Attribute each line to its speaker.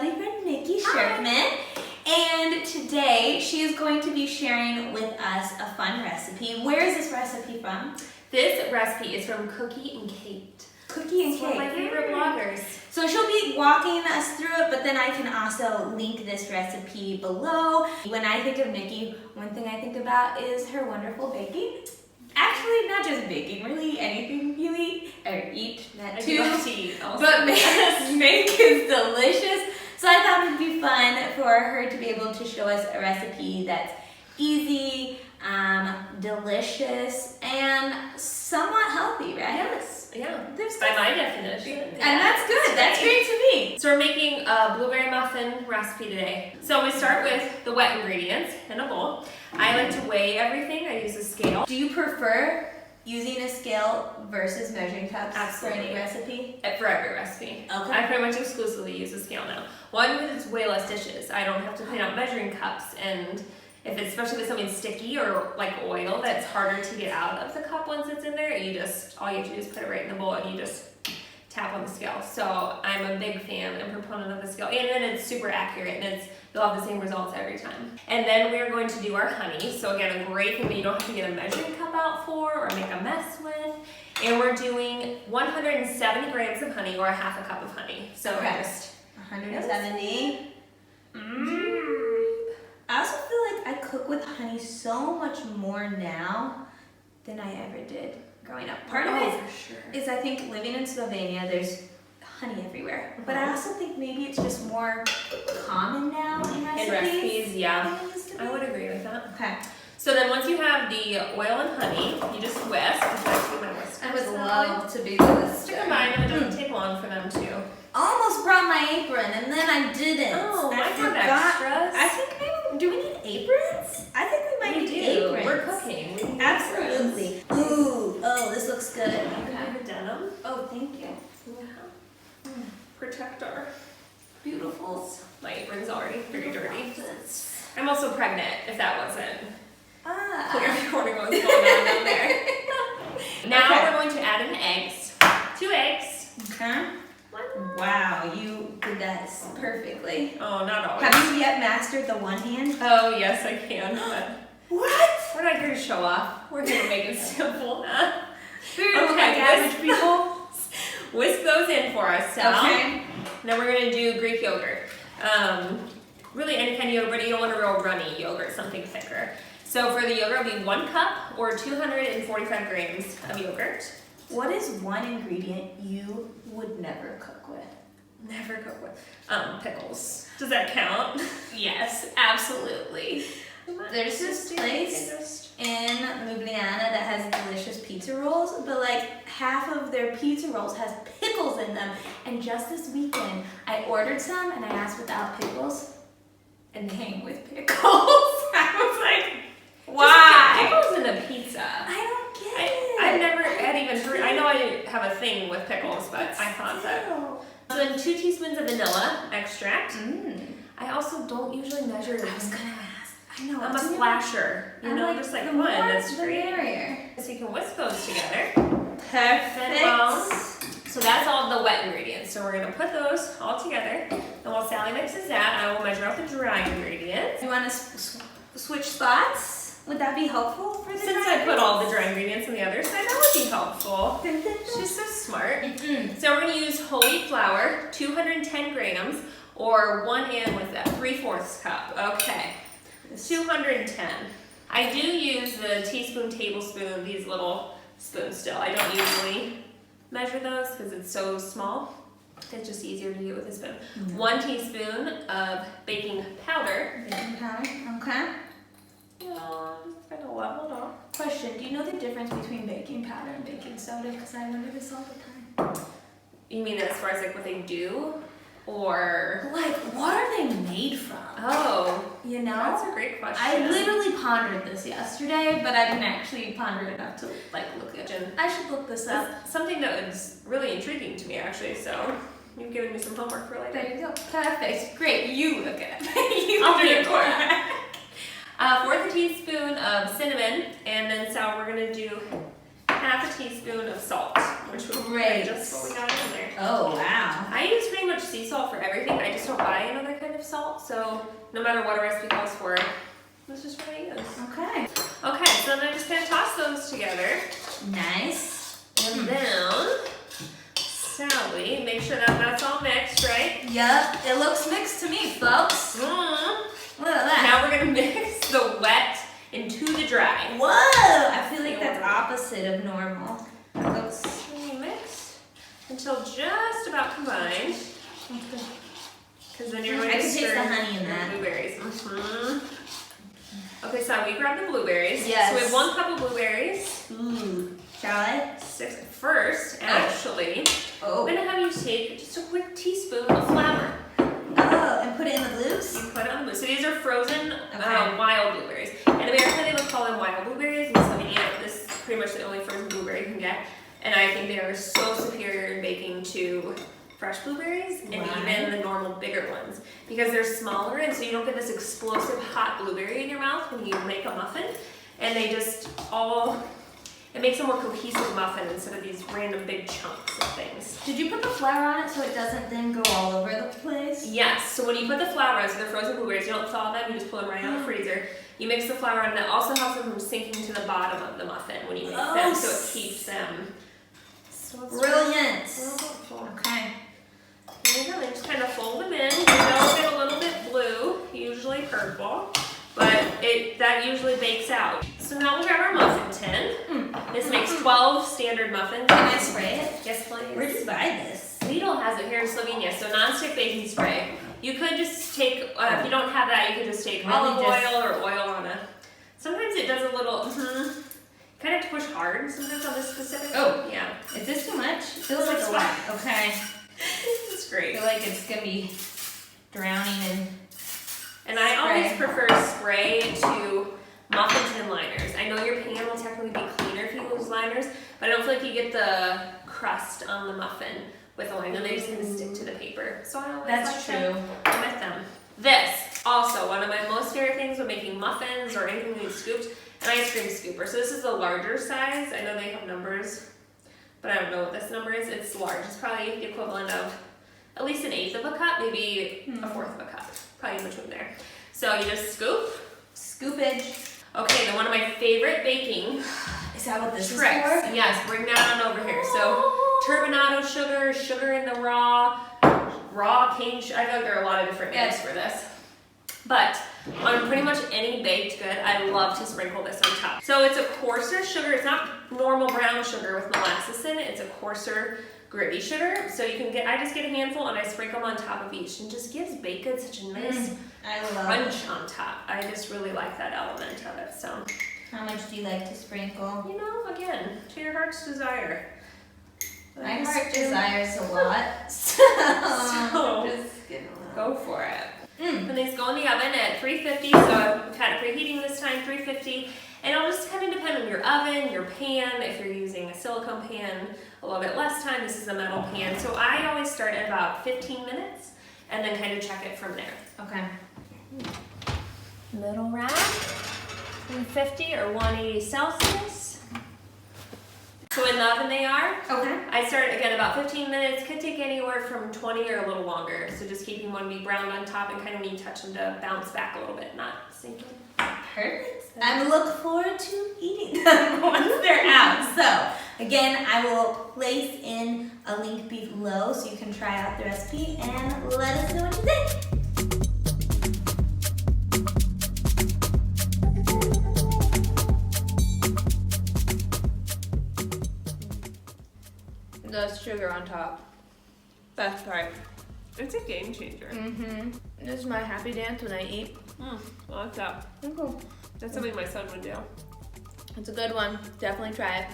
Speaker 1: lovely friend Niki Shirkman, and today she is going to be sharing with us a fun recipe. Where is this recipe from?
Speaker 2: This recipe is from Cookie and Kate.
Speaker 1: Cookie and
Speaker 2: It's
Speaker 1: Kate.
Speaker 2: one of my favorite bloggers.
Speaker 1: So she'll be walking us through it, but then I can also link this recipe below. When I think of Niki, one thing I think about is her wonderful baking. Actually, not just baking, really anything you eat or eat that too.
Speaker 2: I do to eat also.
Speaker 1: But make is delicious. So I thought it'd be fun for her to be able to show us a recipe that's easy, delicious, and somewhat healthy, right?
Speaker 2: Yes, yeah.
Speaker 1: There's
Speaker 2: by my definition.
Speaker 1: And that's good. That's great to me.
Speaker 2: So we're making a blueberry muffin recipe today. So we start with the wet ingredients in a bowl. I like to weigh everything. I use a scale.
Speaker 1: Do you prefer using a scale versus measuring cups
Speaker 2: Absolutely.
Speaker 1: for any recipe?
Speaker 2: For every recipe.
Speaker 1: Okay.
Speaker 2: I pretty much exclusively use a scale now. One, because it's way less dishes. I don't have to clean out measuring cups, and if it's especially with something sticky or like oil that's harder to get out of the cup once it's in there, all you have to do is put it right in the bowl and you just tap on the scale. So I'm a big fan and proponent of the scale, and then it's super accurate, and you'll have the same results every time. And then we're going to do our honey. So again, a great thing that you don't have to get a measuring cup out for or make a mess with. And we're doing 170 grams of honey, or a half a cup of honey. So
Speaker 1: Okay.
Speaker 2: just
Speaker 1: 170. I also feel like I cook with honey so much more now than I ever did growing up. Part of it
Speaker 2: for sure.
Speaker 1: is I think living in Slovenia, there's honey everywhere. But I also think maybe it's just more common now in recipes.
Speaker 2: In recipes, yeah.
Speaker 1: than it used to be.
Speaker 2: I would agree with that.
Speaker 1: Okay.
Speaker 2: So then once you have the oil and honey, you just whisk. In fact, we might whisk.
Speaker 1: I would love to be the
Speaker 2: To combine them, it doesn't take long for them to.
Speaker 1: Almost brought my apron and then I didn't.
Speaker 2: Oh,
Speaker 1: I
Speaker 2: might have
Speaker 1: forgot.
Speaker 2: extras.
Speaker 1: I think maybe, do we need aprons? I think we might need aprons.
Speaker 2: We're cooking. We need
Speaker 1: Absolutely. Ooh, oh, this looks good.
Speaker 2: aprons.
Speaker 1: Okay.
Speaker 2: We have a denim.
Speaker 1: Oh, thank you.
Speaker 2: Yeah. Protect our
Speaker 1: Beautiful.
Speaker 2: my apron's already very dirty. I'm also pregnant, if that wasn't clear recording what was going on down there. Now
Speaker 1: Okay.
Speaker 2: we're going to add in eggs. 2 eggs.
Speaker 1: Okay.
Speaker 2: One.
Speaker 1: Wow, you did that perfectly.
Speaker 2: Oh, not always.
Speaker 1: Have you yet mastered the one hand?
Speaker 2: Oh, yes, I can. But
Speaker 1: What?
Speaker 2: we're not here to show off. We're here to make it simple.
Speaker 1: We're gonna look
Speaker 2: Okay,
Speaker 1: like average people.
Speaker 2: Whisk those in for us, Sal.
Speaker 1: Okay.
Speaker 2: Now we're going to do Greek yogurt. Really any kind of yogurt, but you don't want a real runny yogurt, something thicker. So for the yogurt, it'll be 1 cup or 245 grams of yogurt.
Speaker 1: What is one ingredient you would never cook with?
Speaker 2: Never cook with pickles. Does that count?
Speaker 1: Yes, absolutely. There's this place in Ljubljana that has delicious pizza rolls, but like half of their pizza rolls has pickles in them. And just this weekend, I ordered some and I asked without pickles, and they came with pickles. I was like, why?
Speaker 2: Pickles in a pizza.
Speaker 1: I don't get it.
Speaker 2: I've never had even heard. I know I have a thing with pickles, but I thought that. So then 2 teaspoons of vanilla extract. I also don't usually measure.
Speaker 1: I was gonna ask. I know.
Speaker 2: I'm a splasher. You know, just like
Speaker 1: the
Speaker 2: one.
Speaker 1: more
Speaker 2: That's
Speaker 1: the
Speaker 2: great.
Speaker 1: merrier.
Speaker 2: So you can whisk those together.
Speaker 1: Perfect.
Speaker 2: So that's all the wet ingredients. So we're gonna put those all together. And while Sally mixes that, I will measure out the dry ingredients.
Speaker 1: You want to switch spots? Would that be helpful for the
Speaker 2: Since
Speaker 1: dry
Speaker 2: I put all the dry ingredients on the other side, that would be helpful.
Speaker 1: ingredients?
Speaker 2: She's so smart. So we're gonna use whole wheat flour, 210 grams, or 3/4 cup. Okay, 210. I do use the teaspoon, tablespoon, these little spoons still. I don't usually measure those because it's so small. It's just easier to do with a spoon. 1 teaspoon of baking powder.
Speaker 1: Baking powder. Okay.
Speaker 2: Just kind of level it off.
Speaker 1: Question: do you know the difference between baking powder and baking soda? Because I wonder this all the time.
Speaker 2: You mean as far as like what they do? Or
Speaker 1: Like, what are they made from?
Speaker 2: oh,
Speaker 1: You know?
Speaker 2: that's a great question.
Speaker 1: I literally pondered this yesterday, but I didn't actually ponder it enough to like look at it. I should look this up.
Speaker 2: That's something that was really intriguing to me actually. So you've given me some homework for later.
Speaker 1: There you go. Perfect. Great. You look at it. You
Speaker 2: I'll
Speaker 1: do
Speaker 2: be
Speaker 1: it
Speaker 2: a
Speaker 1: for
Speaker 2: quarterback. 1/4 teaspoon of cinnamon, and then so we're gonna do 1/2 teaspoon of salt, which would be
Speaker 1: Great.
Speaker 2: just what we got in there.
Speaker 1: Oh wow.
Speaker 2: I use pretty much sea salt for everything. I just don't buy enough of salt, so no matter what a recipe calls for, this is what I use.
Speaker 1: Okay.
Speaker 2: Okay, so then I'm just gonna toss those together.
Speaker 1: Nice.
Speaker 2: And then, Sally, make sure that that's all mixed, right?
Speaker 1: Yep, it looks mixed to me, folks. Look at that.
Speaker 2: Now we're gonna mix the wet into the dry.
Speaker 1: Whoa! I feel like that's opposite of normal. It looks
Speaker 2: Mix until just about combined. Because then you're going
Speaker 1: I
Speaker 2: to
Speaker 1: can taste
Speaker 2: stir
Speaker 1: the honey in
Speaker 2: your
Speaker 1: that.
Speaker 2: blueberries. Okay, so we grabbed the blueberries.
Speaker 1: Yes.
Speaker 2: So we have 1 cup of blueberries.
Speaker 1: Ooh. Shall I?
Speaker 2: 6. First, actually,
Speaker 1: Oh.
Speaker 2: I'm gonna have you take just a quick teaspoon of flour.
Speaker 1: Oh, and put it in the blues?
Speaker 2: You put it on the blue. So these are frozen
Speaker 1: Okay.
Speaker 2: wild blueberries. In America, they would call them wild blueberries. In Slovenia, this is pretty much the only frozen blueberry you can get. And I think they are so superior in baking to fresh blueberries and even the normal bigger ones because they're smaller and so you don't get this explosive hot blueberry in your mouth when you make a muffin. And they just it makes a more cohesive muffin instead of these random big chunks of things.
Speaker 1: Did you put the flour on it so it doesn't then go all over the place?
Speaker 2: Yes, so when you put the flour on, so they're frozen blueberries, you don't thaw them, you just pull them right out of the freezer. You mix the flour on and it also helps them from sinking to the bottom of the muffin when you make them, so it keeps them. So it's
Speaker 1: Brilliant.
Speaker 2: real helpful.
Speaker 1: Okay.
Speaker 2: There you go, they just kind of fold them in. They don't get a little bit blue, usually purple, but that usually bakes out. So now we'll grab our muffin tin. This makes 12 standard muffins.
Speaker 1: Can I spray it?
Speaker 2: Yes, please.
Speaker 1: Where'd you buy this?
Speaker 2: Lidl has it here in Slovenia, so non-stick baking spray. You could just take, if you don't have that, you could just take olive oil or oil on it. Sometimes it does a little, kind of have to push hard sometimes on this specific.
Speaker 1: Oh.
Speaker 2: Yeah.
Speaker 1: Is this too much? Feels like a lot. Okay.
Speaker 2: This is great.
Speaker 1: I feel like it's gonna be drowning in.
Speaker 2: And I always prefer spray to muffin tin liners. I know your pan will technically be cleaner if you use liners, but I don't feel like you get the crust on the muffin with a liner. They just kind of stick to the paper. So I always
Speaker 1: That's true.
Speaker 2: With them. This, also, one of my most favorite things when making muffins or anything that needs scooped, an ice cream scooper. So this is the larger size. I know they have numbers, but I don't know what this number is. It's large. It's probably the equivalent of at least 1/8 of a cup, maybe 1/4 of a cup. Probably in between there. So you just scoop.
Speaker 1: Scoopage.
Speaker 2: Okay, then one of my favorite baking
Speaker 1: Is that what this
Speaker 2: tricks.
Speaker 1: is for?
Speaker 2: Yes, bring that on over here. So turbinado sugar, sugar in the raw cane sugar. I feel like there are a lot of different names for this. But on pretty much any baked good, I love to sprinkle this on top. So it's a coarser sugar. It's not normal brown sugar with molasses in it. It's a coarser gritty sugar. So you can get, I just get a handful and I sprinkle them on top of each and just gives baked goods such a nice crunch on top. I just really like that element of it. So
Speaker 1: how much do you like to sprinkle?
Speaker 2: you know, again, to your heart's desire.
Speaker 1: My heart desires a lot, so just gonna
Speaker 2: go for it. And these go in the oven at 350, so I've had it preheating this time, 350. And it'll just kind of depend on your oven, your pan. If you're using a silicone pan, a little bit less time. This is a metal pan. So I always start at about 15 minutes and then kind of check it from there.
Speaker 1: Okay.
Speaker 2: Middle rack, 150 or 180 Celsius. So in the oven they are.
Speaker 1: Okay.
Speaker 2: I start again about 15 minutes. Could take anywhere from 20 or a little longer. So just keep them one be browned on top and kind of when you touch them to bounce back a little bit, not sinking.
Speaker 1: Perfect. I look forward to eating them once they're out. So again, I will place in a link below so you can try out the recipe and let us know what you think. The sugar on top. Best part.
Speaker 2: It's a game changer.
Speaker 1: This is my happy dance when I eat.
Speaker 2: I like that.
Speaker 1: Cool.
Speaker 2: That's something my son would do.
Speaker 1: It's a good one. Definitely try it.